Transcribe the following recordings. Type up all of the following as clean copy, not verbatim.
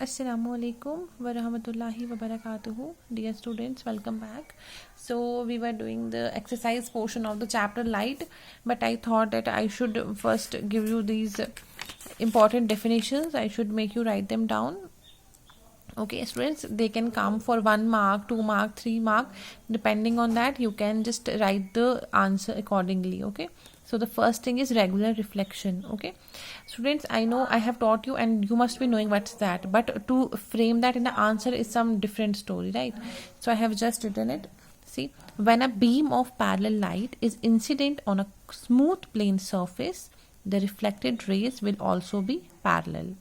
Assalamualaikum warahmatullahi wabarakatuh. Dear students, welcome back. So we were doing the exercise portion of the chapter light, but I thought that I should first give you these important definitions. I should make you write them down. Okay, students, they can come for 1 mark, 2 mark, 3 mark. Depending on that, you can just write the answer accordingly. Okay, so the first thing is regular reflection. Okay, students, I know I have taught you and you must be knowing what's that, but to frame that in the answer is some different story, right? So I have just written it. See, when a beam of parallel light is incident on a smooth plane surface, the reflected rays will also be parallel.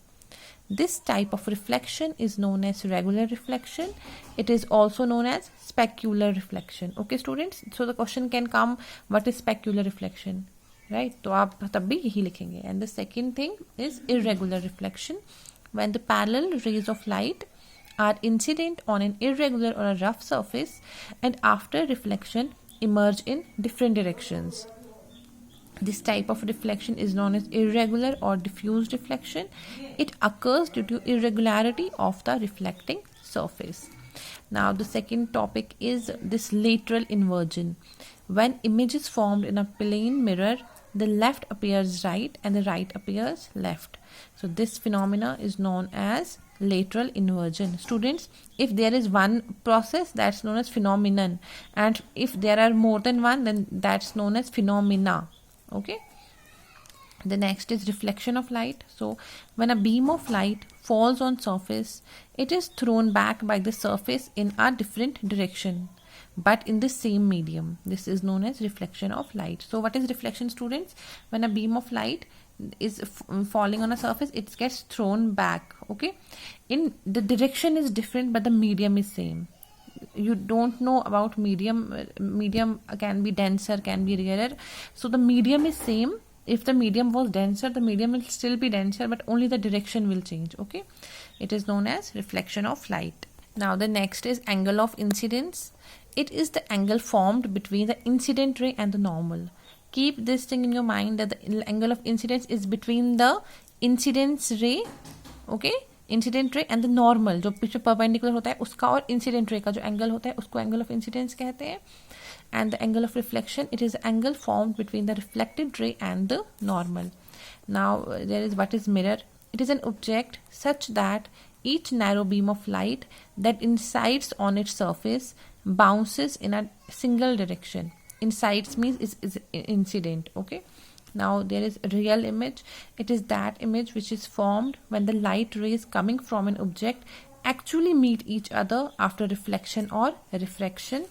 This type of reflection is known as regular reflection. It is also known as specular reflection. Okay, students, so the question can come, what is specular reflection, right? तो आप तब भी यही लिखेंगे. And the second thing is irregular reflection, when the parallel rays of light are incident on an irregular or a rough surface and after reflection emerge in different directions. This type of reflection is known as irregular or diffuse reflection. It occurs due to irregularity of the reflecting surface. Now the second topic is this lateral inversion. When image is formed in a plane mirror, the left appears right and the right appears left. So this phenomena is known as lateral inversion. Students, if there is one process, that's known as phenomenon, and if there are more than one, then that's known as phenomena. Okay, the next is reflection of light. So when a beam of light falls on surface, it is thrown back by the surface in a different direction but in the same medium. This is known as reflection of light. So what is reflection, students? When a beam of light is falling on a surface, it gets thrown back. Okay, in the direction is different but the medium is same. You don't know about medium can be denser, can be rarer, so the medium is same. If the medium was denser, the medium will still be denser, but only the direction will change. Okay, it is known as reflection of light. Now the next is angle of incidence. It is the angle formed between the incident ray and the normal. Keep this thing in your mind that the angle of incidence is between the incidence ray, okay, incident ray and the normal, जो पीछे perpendicular होता है उसका, और incident ray का जो angle होता है उसको एंगल ऑफ इंसिडेंस कहते हैं. And the angle of reflection, it is angle formed between the reflected ray and the normal. Now there is what is mirror. It is an object such that each narrow beam of light that incides on its surface bounces in a single direction. Incides means is incident. Okay, now there is real image. It is that image which is formed when the light rays coming from an object actually meet each other after reflection or refraction.